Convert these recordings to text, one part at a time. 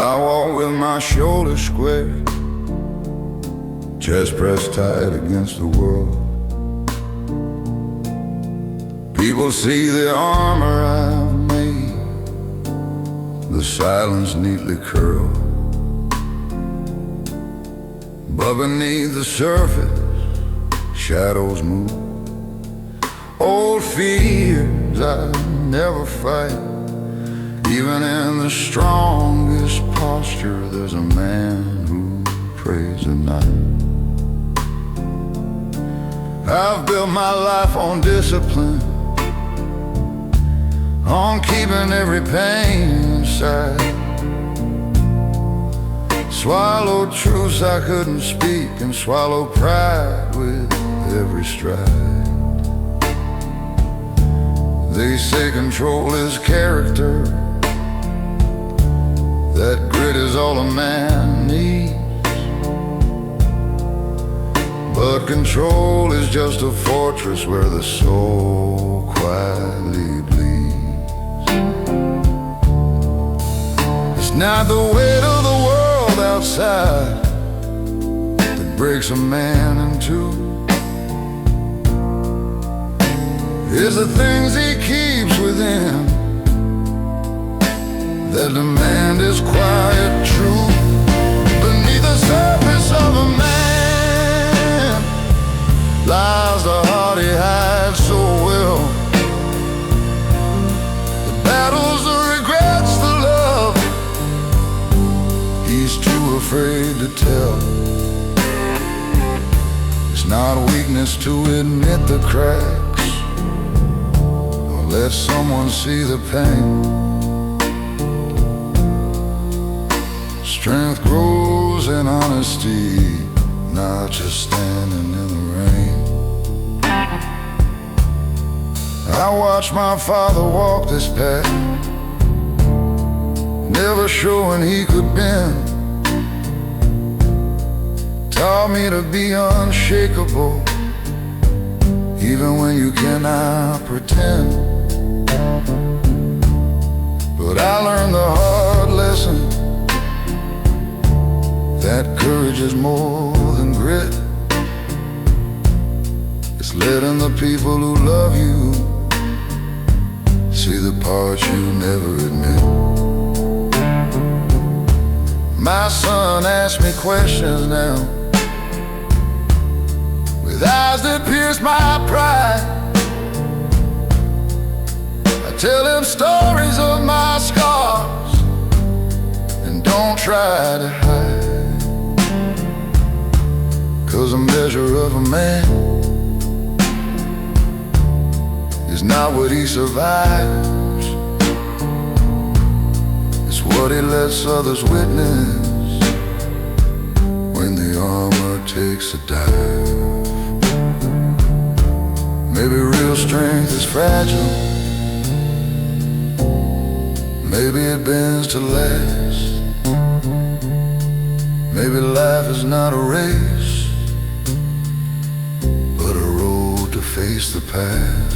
I walk with my shoulders square, chest pressed tight against the world. People see the armor I've made, the silence neatly curled. But beneath the surface, shadows move. Old fears I never fight. Even in the strongest posture, there's a man who prays at night. I've built my life on discipline, on keeping every pain inside. Swallowed truths I couldn't speak, and swallowed pride with every stride. They say control is character, that grit is all a man needs. But control is just a fortress where the soul quietly bleeds. It's not the weight of the world outside that breaks a man in two. It's the things he keeps within that demand his quiet truth. Beneath the surface of a man lies the heart he hides so well. The battles, the regrets, the love he's too afraid to tell. It's not weakness to admit the cracks or let someone see the pain. Strength grows in honesty, not just standing in the rain. I watched my father walk this path, never showing he could bend. Taught me to be unshakable, even when you cannot pretend. But I learned the hard lesson, that courage is more than grit. It's letting the people who love you see the parts you never admit. My son asks me questions now, with eyes that pierce my pride. I tell him stories of my scars and don't try to hide. 'Cause a measure of a man is not what he survives, it's what he lets others witness when the armor takes a dive. Maybe real strength is fragile, maybe it bends to last. Maybe life is not a race, but a road to face the past.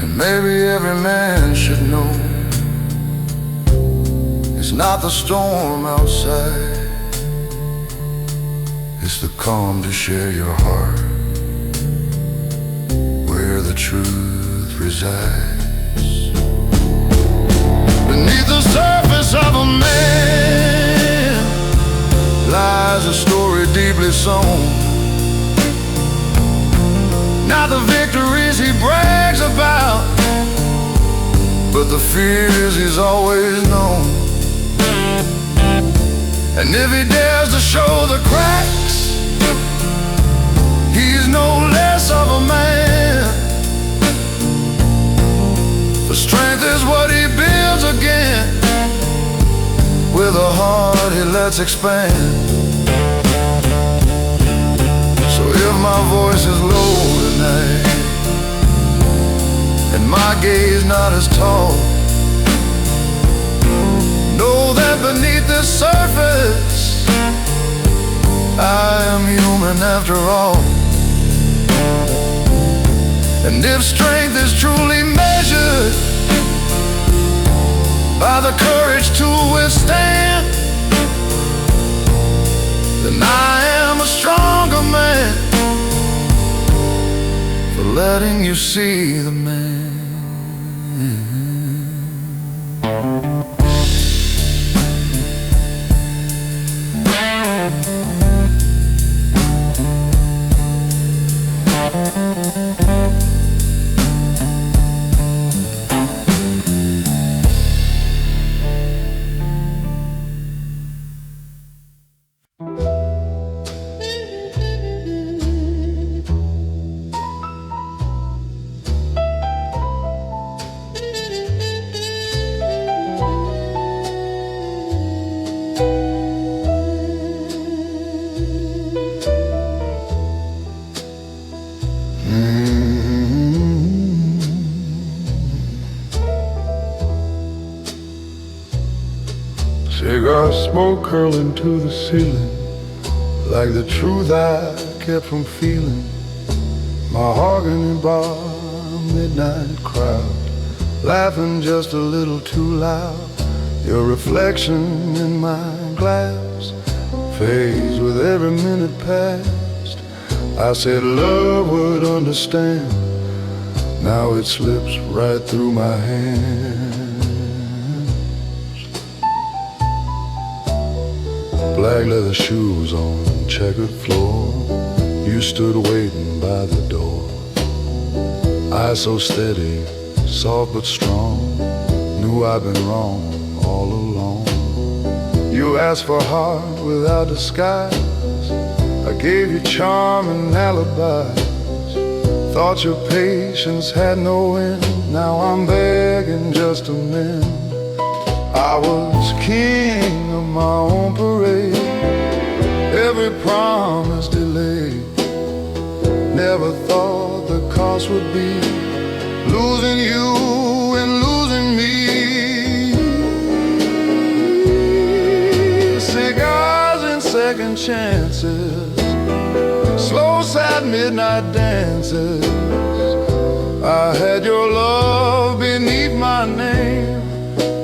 And maybe every man should know, it's not the storm outside, it's the calm to share your heart, where the truth resides. Beneath the surface of a man lies a story deeply sown. Not the victories he brags about, but the fears he's always known. And if he dares to show the cracks, he's no less of a man. For strength is what he builds again, with a heart he lets expand. So if my voice is low tonight, and my gaze not as tall, know that beneath this surface I am human after all. And if strength is truly measured by the courage courage to withstand, then I am a stronger man for letting you see the man. Cigar smoke curling to the ceiling, like the truth I kept from feeling. Mahogany bar, midnight crowd, laughing just a little too loud. Your reflection in my glass fades with every minute past. I said love would understand, now it slips right through my hands. Black leather shoes on checkered floor, you stood waiting by the door. Eyes so steady, soft but strong, knew I'd been wrong all along. You asked for heart without disguise, I gave you charm and alibis. Thought your patience had no end, now I'm begging just to mend. I was king of my own parade, every promise delayed. Never thought the cost would be losing you and losing me. Cigars and second chances, slow sad midnight dances. I had your love beneath my name,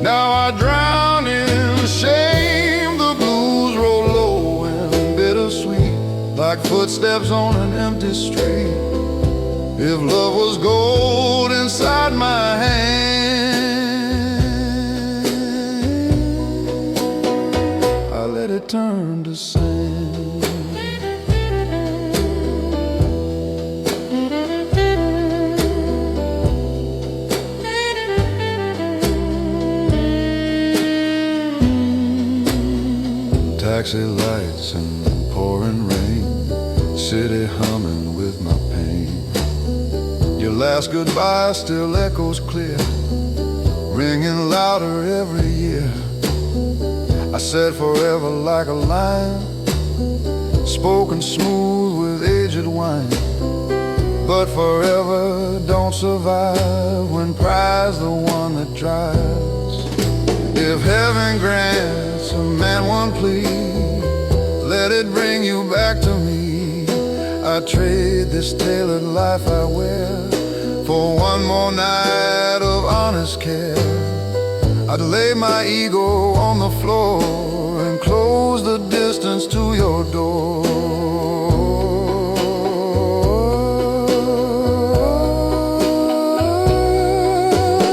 now I drown in shame. The blues roll low and bittersweet, like footsteps on an empty street. If love was gold inside my hand, I let it turn to sand. Taxi lights and pouring rain, city humming with my pain. Your last goodbye still echoes clear, ringing louder every year. I said forever like a line, spoken smooth with aged wine. But forever don't survive when pride's the one that drives. If heaven grants a man one plea, let it bring you back to me. I trade this tailored life I wear for one more night of honest care. I'd lay my ego on the floor and close the distance to your door.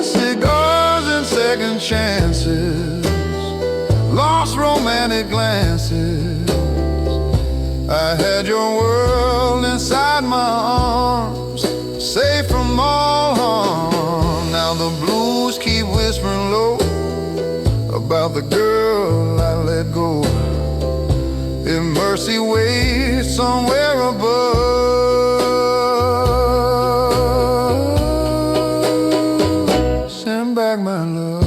Cigars and second chances, lost romantic glances. I had your world inside my arms, safe from all harm. Now the blues keep whispering low about the girl I let go. If mercy waits somewhere above, send back my love.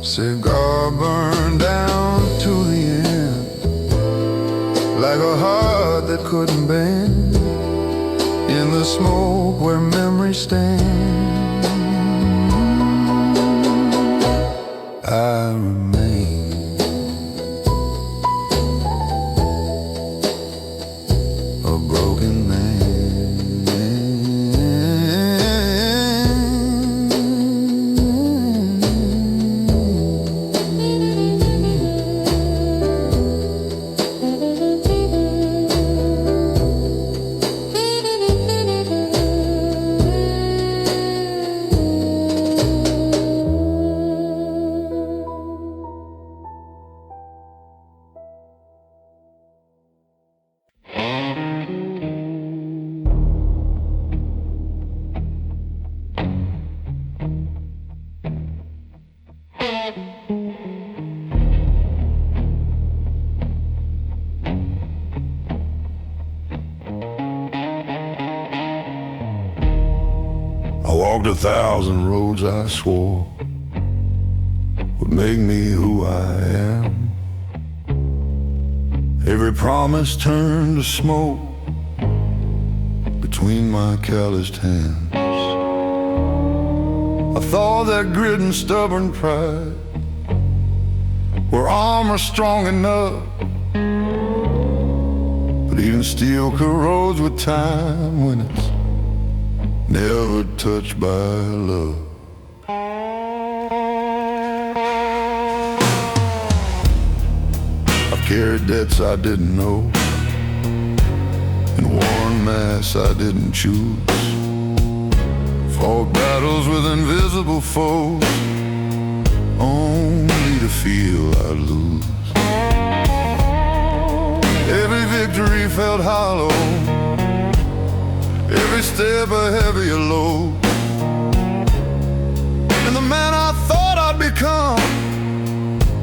Cigar burned down to the end, like a heart that couldn't bend, in the smoke where memories stand. I remain. A broken man. I walked 1,000 roads I swore would make me who I am. Every promise turned to smoke between my calloused hands. I thought that grit and stubborn pride were armor strong enough, but even steel corrodes with time when it's never touched by love. I've carried debts I didn't know and worn masks I didn't choose, fought battles with invisible foes only to feel I'd lose. Every victory felt hollow, every step a heavier load, and the man I thought I'd become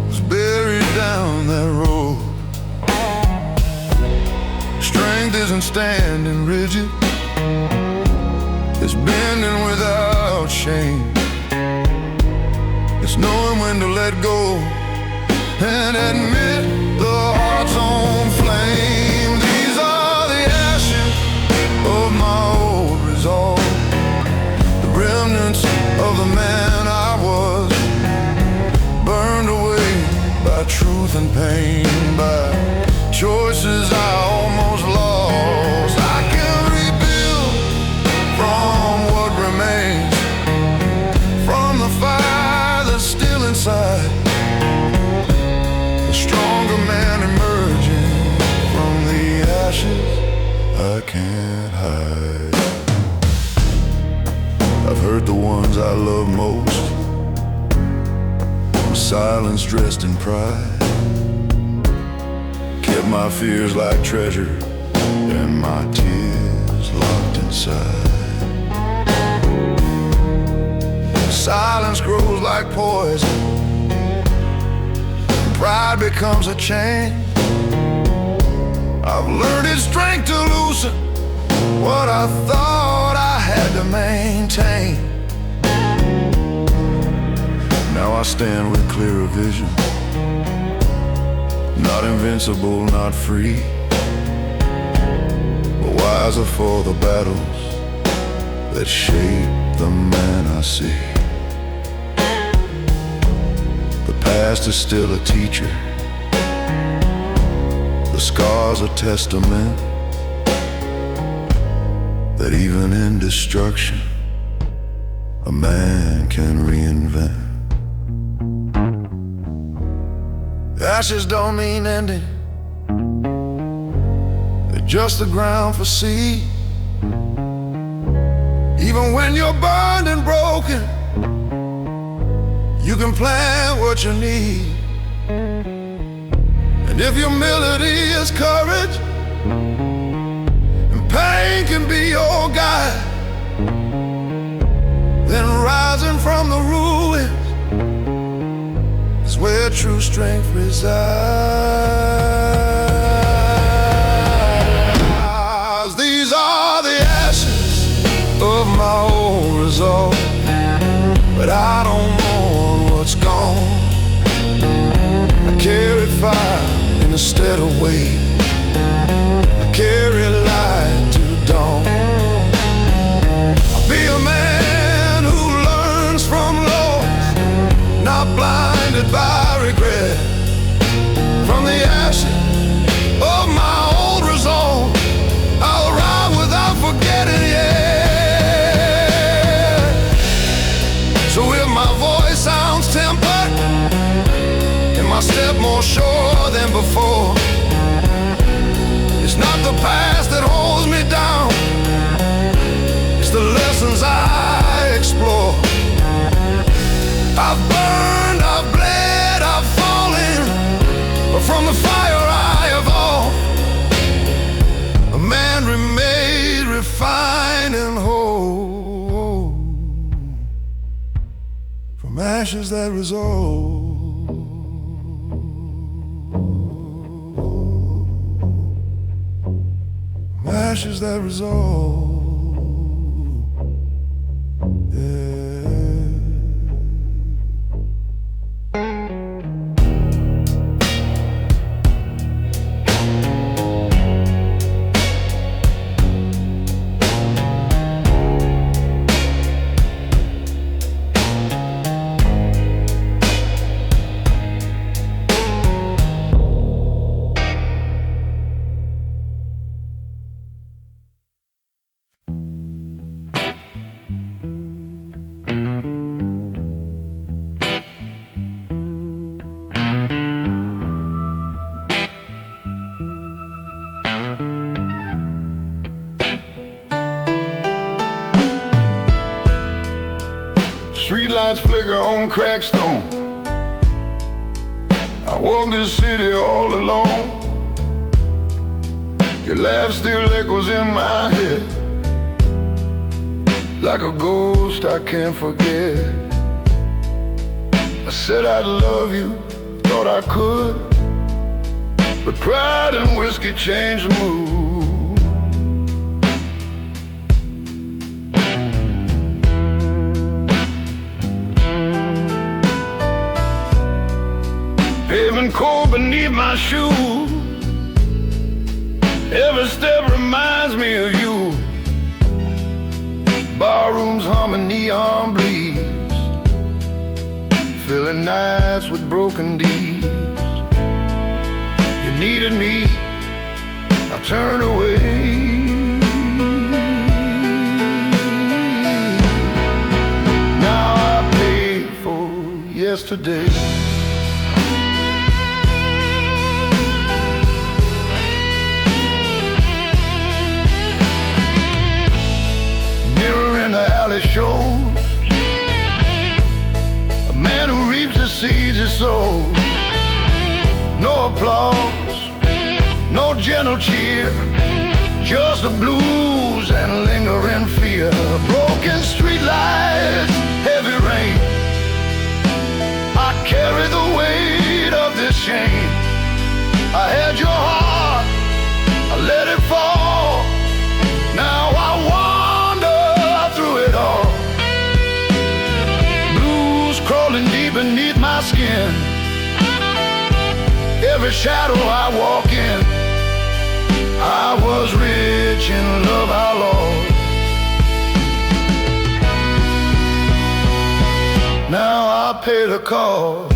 was buried down that road. Strength isn't standing rigid, it's bending without shame. It's knowing when to let go and admit the heart's own flame. These are the ashes of my old resolve, the remnants of the man I was, burned away by truth and pain, by choices I almost lost. I can rebuild from what remains, from the fire that's still inside, a stronger man emerging from the ashes I can't hide. I've hurt the ones I love most, from silence dressed in pride, kept my fears like treasure and my tears locked inside. Silence grows like poison, pride becomes a chain. I've learned its strength to loosen what I thought I had to maintain. Now I stand with clearer vision, not invincible, not free, but wiser for the battles that shape the man I see. The past is still a teacher, the scars a testament, that even in destruction a man can reinvent. Ashes don't mean ending, they're just the ground for seed. Even when you're burned and broken, you can plant what you need. And if your melody is courage and pain can be your guide, then rising from the ruins is where true strength resides. These are the ashes of my old resolve, but I don't mourn what's gone. I carry fire in a steady weight, I carry light to dawn. I'll be a man who learns from loss, not blinded lessons I explore. I've burned, I've bled, I've fallen from the fire I evolved. A man remade, refined and whole, from ashes that resolve. Ashes that resolve. Streetlights flicker on cracked stone. I walk this city all alone. Your laugh still echoes in my head, like a ghost I can't forget. I said I'd love you, thought I could, but pride and whiskey changed the mood. Pavement cold beneath my shoes. Every step reminds me of you. Barrooms humming neon bleeds, filling nights with broken deeds. You needed me, I turned away. Now I pay for yesterday. Shows a man who reaps the seeds he sows. No applause, no gentle cheer, just the blues and lingering fear. Broken streetlights, heavy rain. I carry the weight of this shame. I had your heart, I let it fall. Now I crawling deep beneath my skin. Every shadow I walk in, I was rich in love I lost. Now I pay the cost.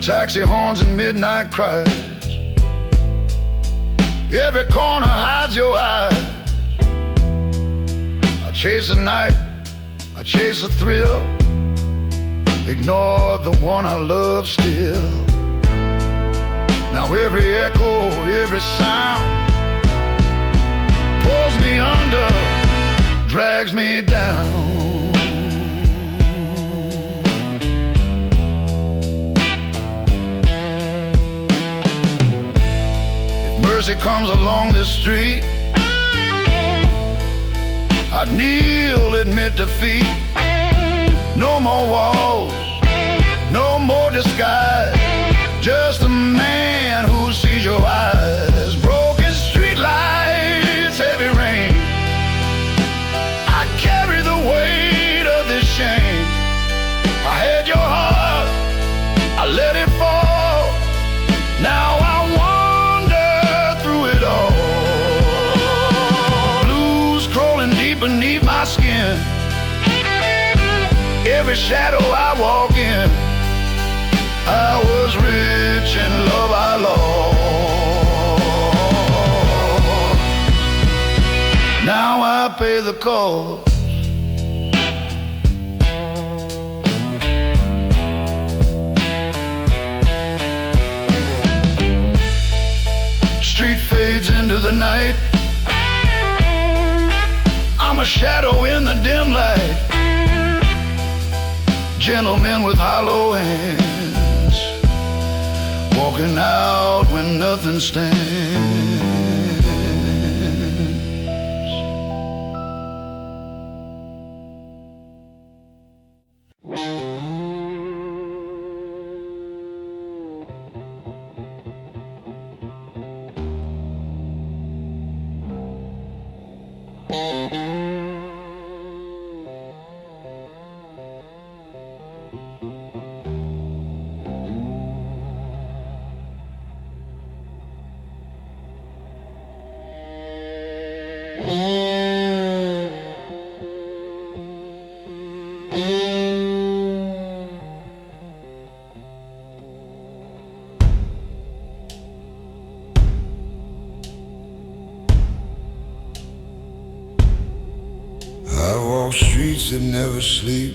Taxi horns and midnight cries. Every corner hides your eyes. I chase the night, I chase the thrill, ignore the one I love still. Now every echo, every sound pulls me under, drags me down. Mercy comes along the street, I'd kneel, admit defeat. No more walls, no more disguise, just a man who sees your eyes. Broken street lights, heavy rain. I carry the weight of this shame. I had your heart, I let it fall. Now I beneath my skin. Every shadow I walk in, I was rich in love I lost. Now I pay the cost. the night. I'm a shadow in the dim light. Gentlemen with hollow hands, walking out when nothing stands. I walk streets that never sleep,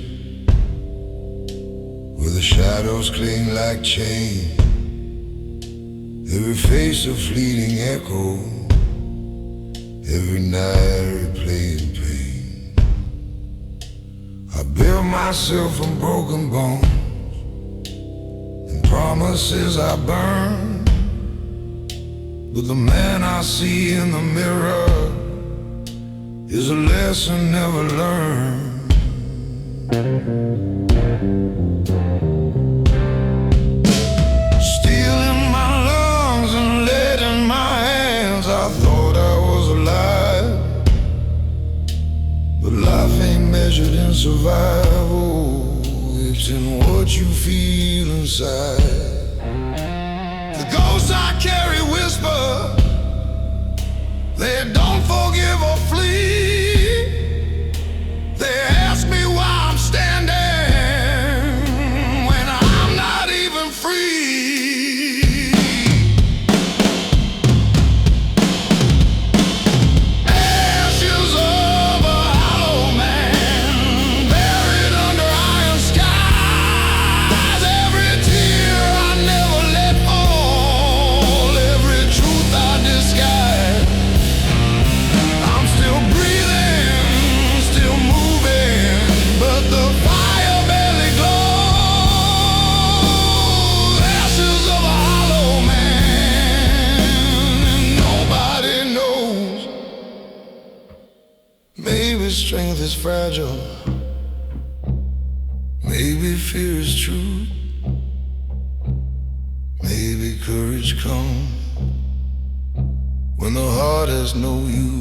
where the shadows cling like chains. Every face a fleeting echo, every night replaying pain. I build myself from broken bones and promises I burn, but the man I see in the mirror is a lesson never learned. Steel in my lungs and lead in my hands, I thought I was alive, but life ain't measured in survival, it's in what you feel inside. The ghosts I carry whisper, they don't forgive or flee. They ask me why I'm standing when I'm not even free. Ashes of a hollow man, buried under iron skies. Every tear I never let fall, every truth I disguise. I'm still breathing, still moving, but the fire barely glows. Ashes of a hollow man, and nobody knows. Maybe strength is fragile, maybe fear is true, maybe courage comes when the heart has no you.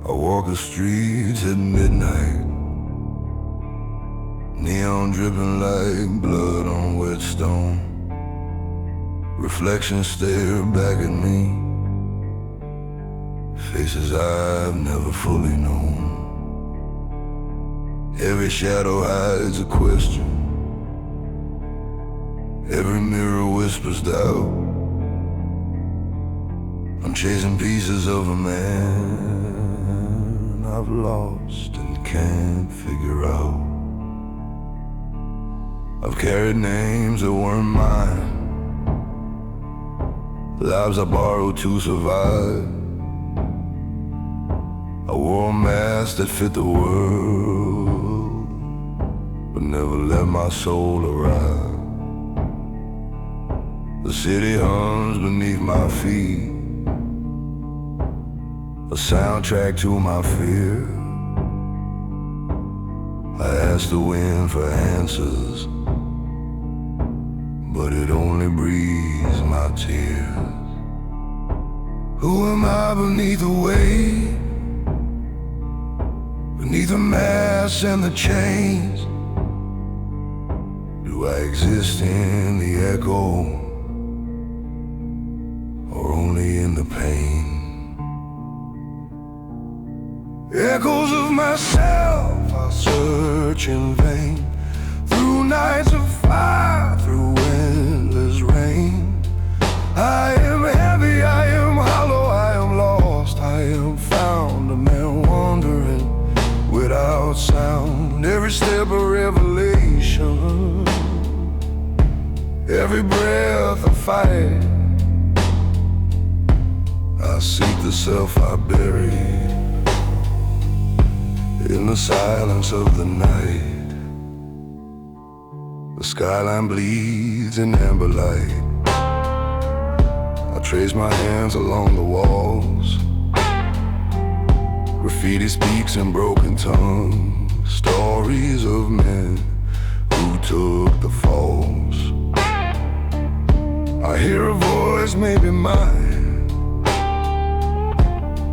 I walk the streets at midnight, neon dripping like blood on wet stone. Reflections stare back at me, faces I've never fully known. Every shadow hides a question. Every mirror whispers doubt. I'm chasing pieces of a man I've lost and can't figure out. I've carried names that weren't mine, lives I borrowed to survive. I wore a mask that fit the world, but never let my soul arrive. The city hums beneath my feet, a soundtrack to my fear. I ask the wind for answers, but it only breathes my tears. Who am I beneath the weight, beneath the mask and the chains? Do I exist in the echo, or only in the pain? Echoes of myself I search in vain, through nights of fire, through endless rain. I am heavy, I am hollow, I am lost, I am found, a man wandering without sound. Every step a revelation, every breath a fight. I seek the self I buried in the silence of the night. The skyline bleeds in amber light. I trace my hands along the walls. Graffiti speaks in broken tongue, stories of men who took the falls. I hear a voice, maybe mine,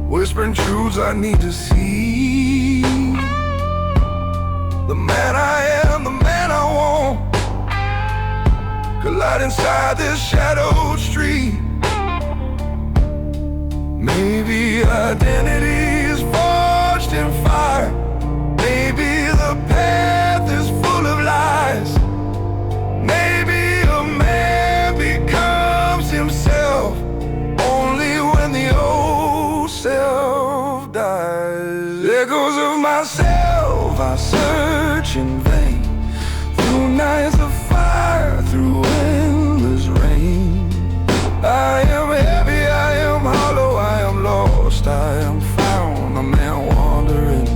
whispering truths I need to see. The man I am, the man I want, collide inside this shadowed street. Maybe identity is forged in fire. Maybe the path is full of lies. Maybe a man becomes himself only when the old self dies. Echoes of myself I search in vain, through nights of fire, through endless rain. I am heavy, I am hollow, I am lost, I am found, a man wandering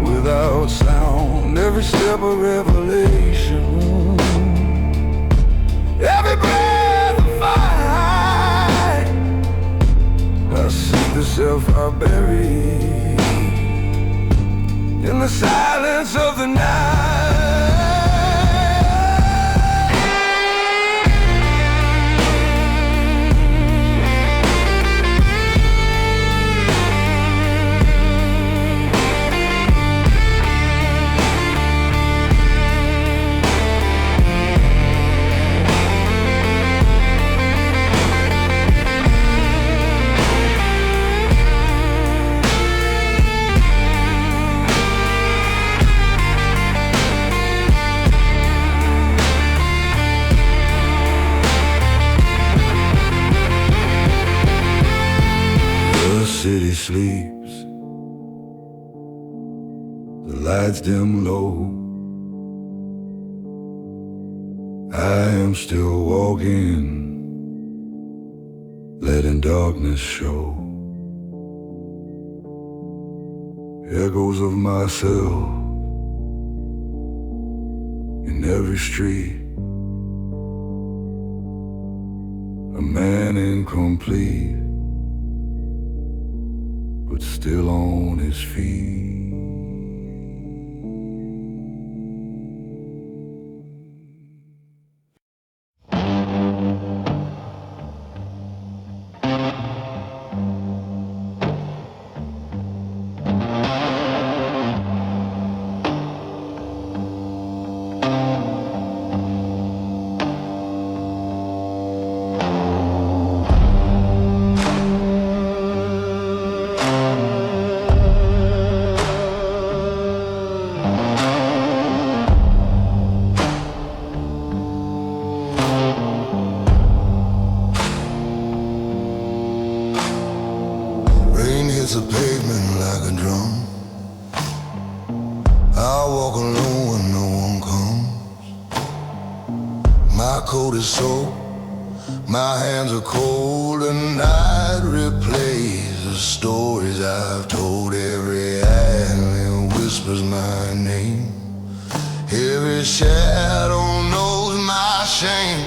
without sound. Every step a revelation, every breath a fight. I seek the self I bury in the silence of the night. The city sleeps, the lights dim low. I am still walking, letting darkness show. Echoes of myself in every street. A man incomplete, but still on his feet. hits the pavement like a drum. I walk alone when no one comes. My coat is soaked, my hands are cold, and night replays the stories I've told. Every alley whispers my name. Every shadow knows my shame.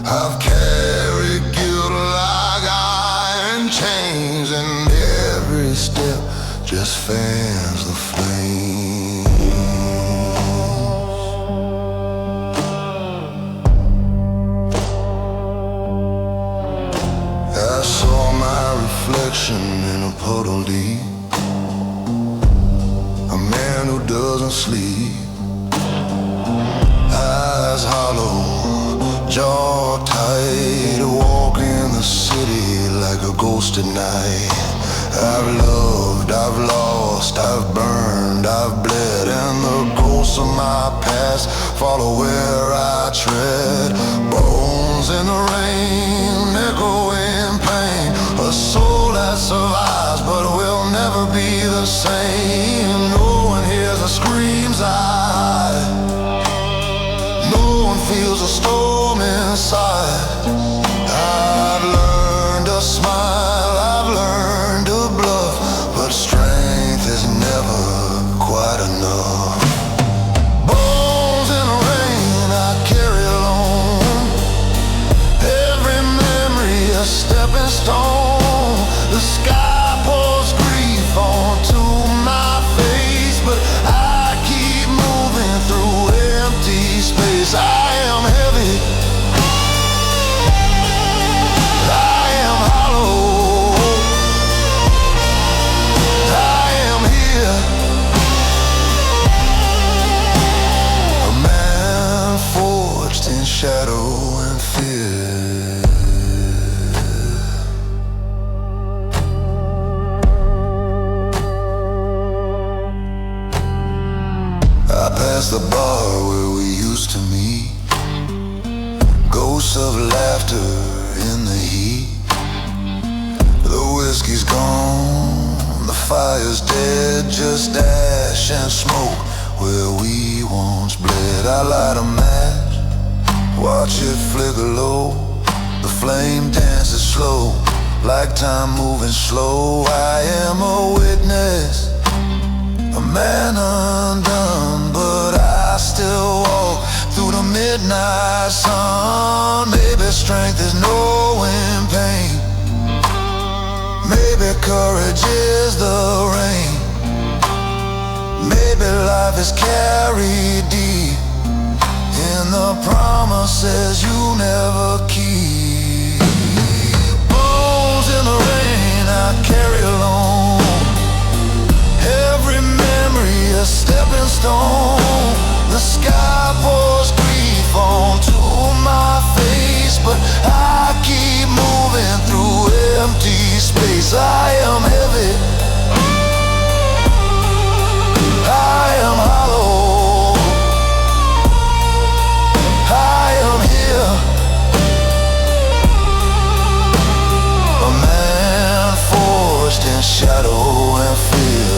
I've carried guilt like iron chains, and every step just fans the flame. I saw my reflection in a puddle deep, a man who doesn't sleep, eyes hollow, jaw tight, walking the city like a ghost at night. I've loved, I've lost, I've burned, I've bled, and the ghosts of my past follow where I tread. Bones in the rain, echoing pain, a soul that survives but will never be the same. No one hears the screams I hide, no one feels the storm inside. I've learned to smile, I've learned to bluff, but strength is never quite enough. Bones in the rain I carry alone, every memory a stepping stone. The sky pours grief onto my face, but I keep moving through empty space. I am heavy, I am hollow, I am here, a man forged in shadow and fear. I passed the bar where we used to meet, ghosts of laughter in the heat. The whiskey's gone, the fire's dead, just ash and smoke where we once bled. I light a match, watch it flicker low, the flame dances slow, like time moving slow. I am a witness, a man undone, but I still walk through the midnight sun. Maybe strength is knowing pain, maybe courage is the rain, maybe life is carried deep in the promises you never keep. Bones in the rain I carry alone, every memory a stepping stone. The sky pours grief onto my face, but I keep moving through empty space. I am heavy, I am hollow, I am here, a man forged in shadow and fear.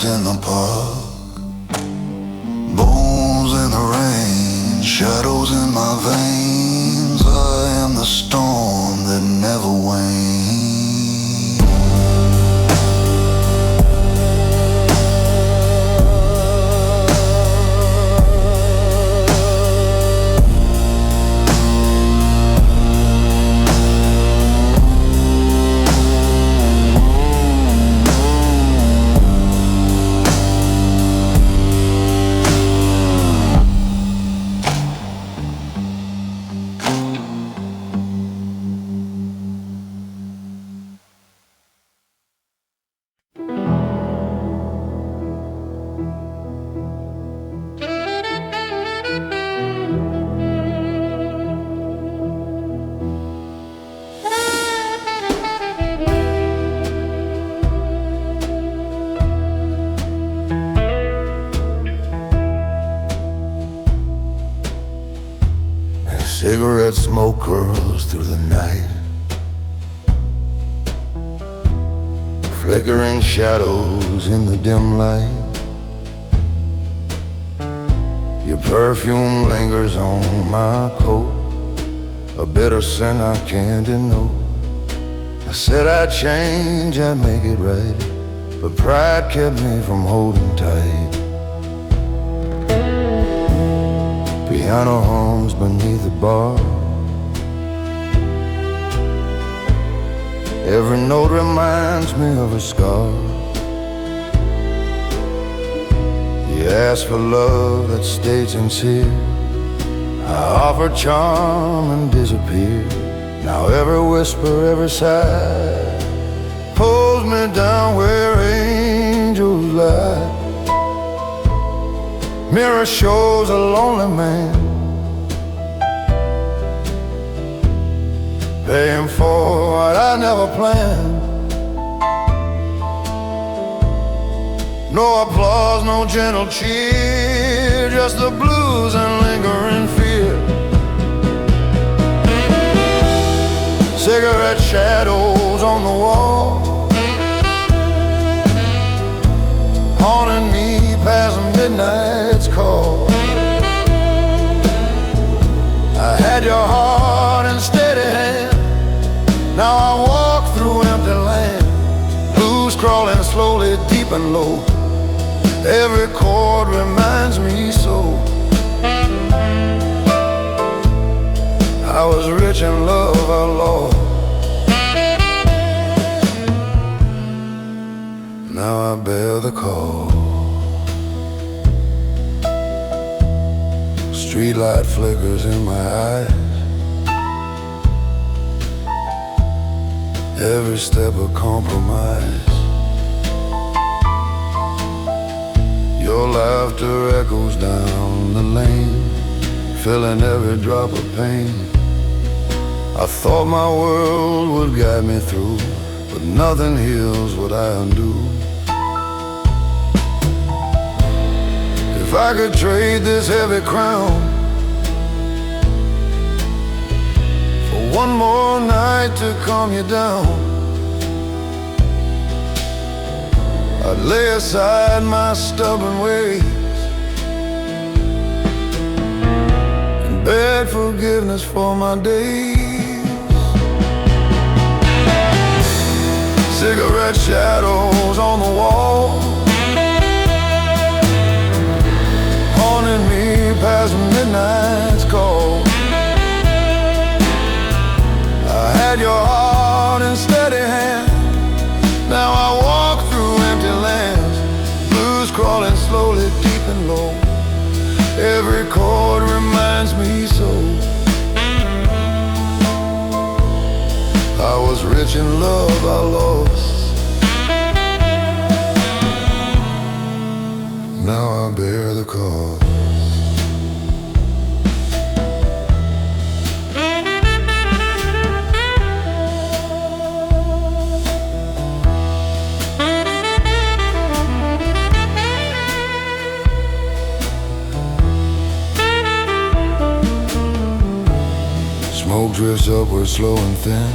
In the park, bones in the rain, shadows in my veins. I am the storm that never wanes. smoke curls through the night, flickering shadows in the dim light. Your perfume lingers on my coat, a bitter scent I can't deny. I said I'd change, I'd make it right, but pride kept me from holding tight. Piano hums beneath the bar, every note reminds me of a scar. You ask for love that stayed sincere, I offer charm and disappear. Now every whisper, every sigh pulls me down where angels lie. Mirror shows a lonely man, paying for what I never planned. No applause, no gentle cheer, just the blues and lingering fear. Cigarette shadows on the wall, haunting me past midnight's call. I had your heart in steady hand, now I walk through empty land. Blues crawling slowly deep and low, every chord reminds me so. I was rich in love, I lost. Now I bear the call. Streetlight flickers in my eyes, every step a compromise. Your laughter echoes down the lane, filling every drop of pain. I thought my world would guide me through, but nothing heals what I undo. If I could trade this heavy crown for one more night to calm you down, I'd lay aside my stubborn ways and beg forgiveness for my days. Cigarette shadows on the wall, haunting me past midnight's call. I had your heart in steady hand, now I walk through empty lands. Blues crawling slowly deep and low, every chord reminds me so. I was rich in love, I lost. Now I bear the cost. Smoke drifts upward slow and thin,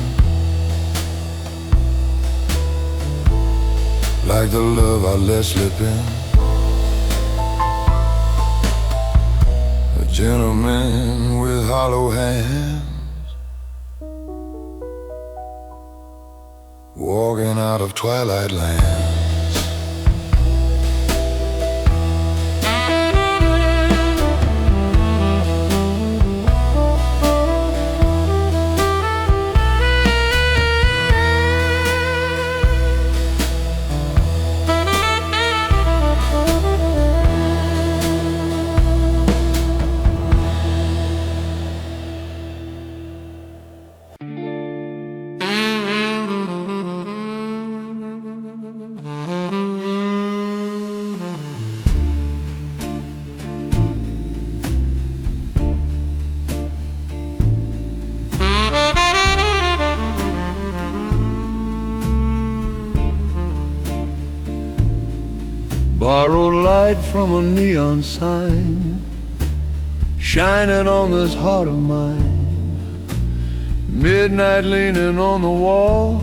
like the love I let slip in. A gentleman with hollow hands, walking out of twilight lands. Borrowed light from a neon sign, shining on this heart of mine. Midnight leaning on the wall,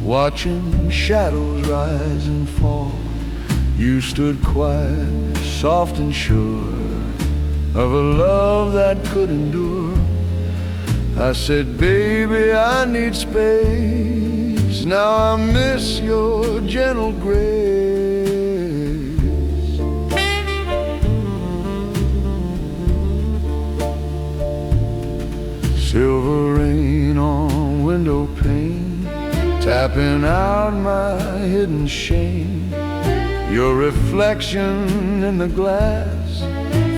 watching shadows rise and fall. You stood quiet, soft and sure of a love that could endure. I said, baby, I need space. Now I miss your gentle grace. Silver rain on window pane, tapping out my hidden shame. Your reflection in the glass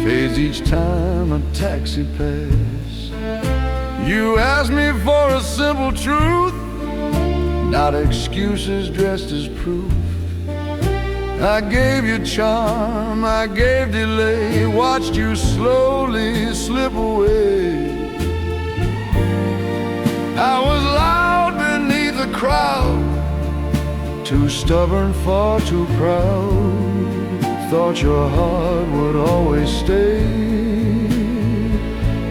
fades each time a taxi passes. You asked me for a simple truth, not excuses dressed as proof. I gave you charm, I gave delay, watched you slowly slip away. I was loud beneath the crowd, too stubborn, far too proud. Thought your heart would always stay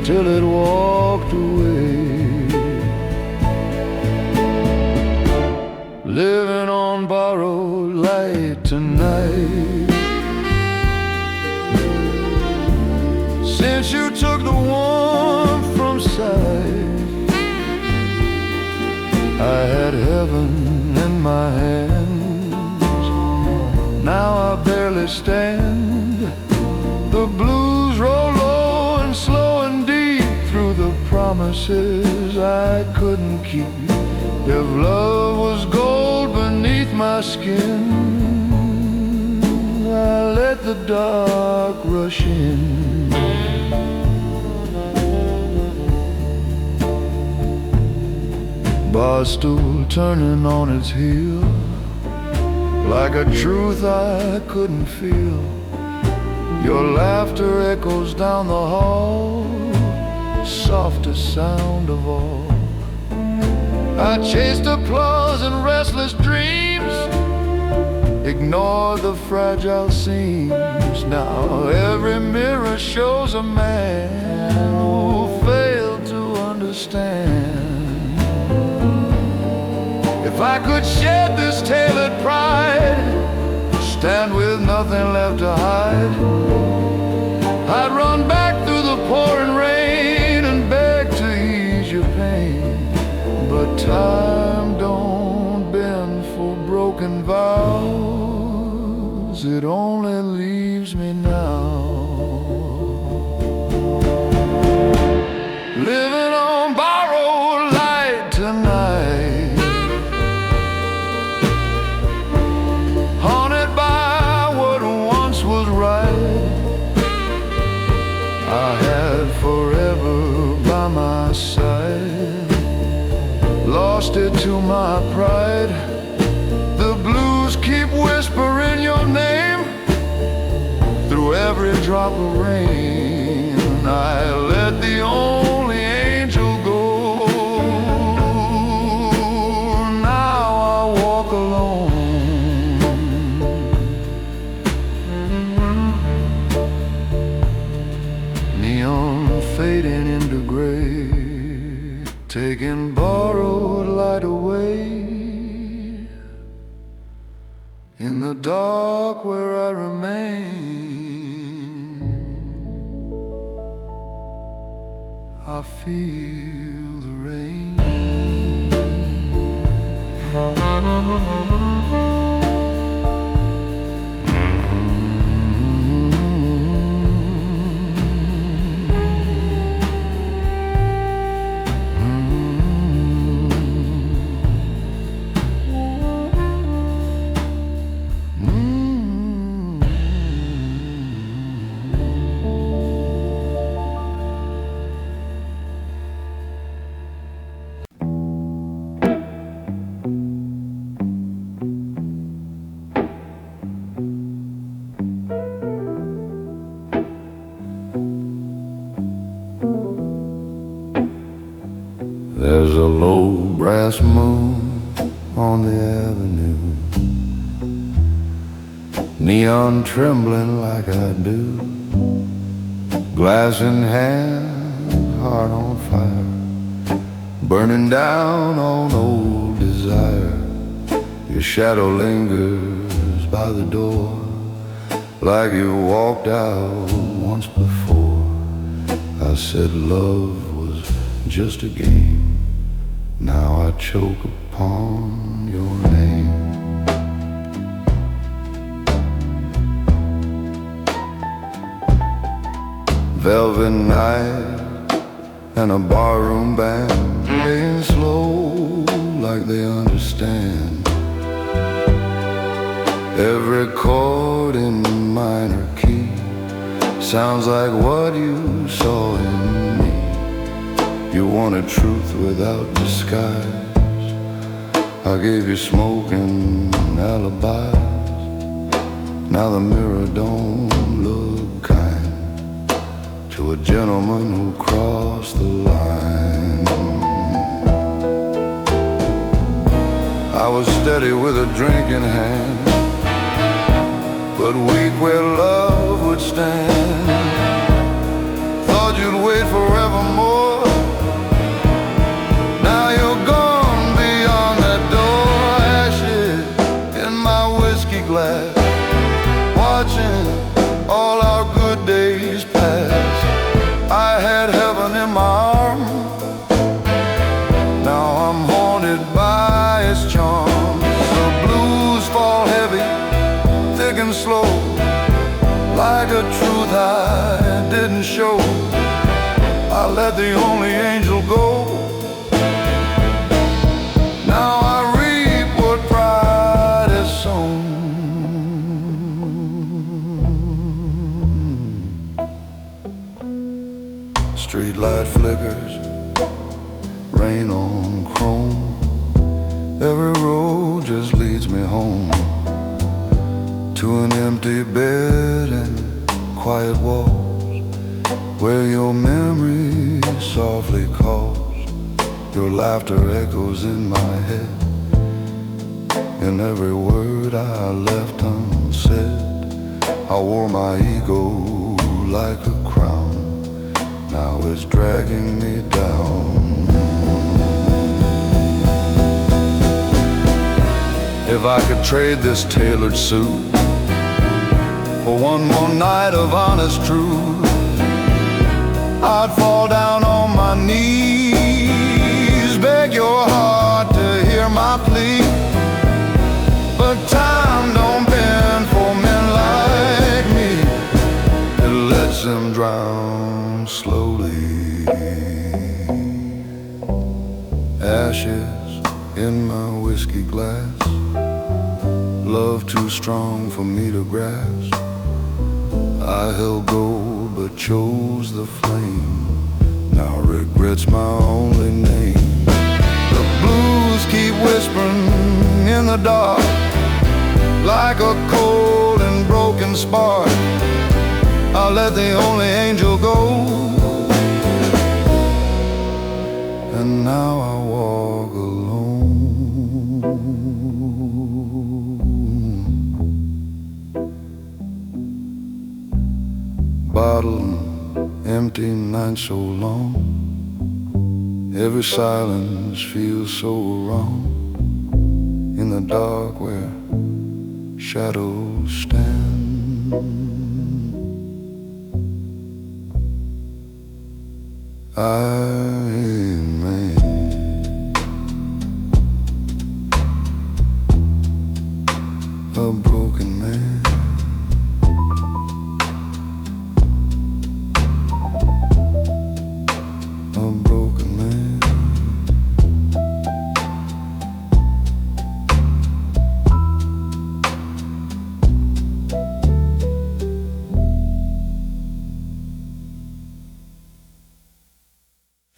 till it walked away. Living on borrowed light tonight. Since you took the warmth from sight, I had heaven in my hands. Now I barely stand. The blues roll low and slow and deep through the promises I couldn't keep. If love was gold beneath my skin, I let the dark rush in. Bar stool turning on its heel, like a truth I couldn't feel. Your laughter echoes down the hall, softest sound of all. I chased applause and restless dreams, ignored the fragile seams. Now every mirror shows a man who failed to understand. If I could shed this tailored pride, stand with nothing left to hide, I'd run back through the pouring rain and beg to ease your pain. But time don't bend for broken vows, it only leaves me now living on borrowed light tonight, haunted by what once was right. I had forever by my side, lost it to my pride. The blues keep whispering your name through every drop of rain. I let the only angel go. Now I walk alone, neon fading into gray, taking borrowed light away. In the dark where I remain, I feel the rain. There's a low brass moon on the avenue, neon trembling like I do, glass in hand, heart on fire, burning down on old desire. Your shadow lingers by the door, like you walked out once before. I said love was just a game. Now I choke upon your name. Velvet night and a barroom band playing slow like they understand. Every chord in minor key sounds like what you saw in me. You wanted truth without disguise. I gave you smoke and alibis. Now the mirror don't look kind to a gentleman who crossed the line. I was steady with a drink in hand, but weak where love would stand. Thought you'd wait forevermore. Now you're gone beyond that door. Ashes in my whiskey glass, watching all our good days pass. I had heaven in my arms. Now I'm haunted by its charms. The blues fall heavy, thick and slow, like a truth I didn't show. I let the only angel go. Now I reap what pride has sown. Streetlight flickers, rain on chrome. Every road just leads me home, to an empty bed and quiet walls, where your memory softly calls. Your laughter echoes in my head, in every word I left unsaid. I wore my ego like a crown. Now it's dragging me down. If I could trade this tailored suit for one more night of honest truth, I'd fall down on my knees, beg your heart to hear my plea. But time don't bend for men like me. It lets them drown slowly. Ashes in my whiskey glass, love too strong for me to grasp. I held gold but chose the flame. Now regret's my only name. The blues keep whispering in the dark, like a cold and broken spark. I let the only angel go, and now I walk alone. Bottle empty night so long, every silence feels so wrong. In the dark where shadows stand, I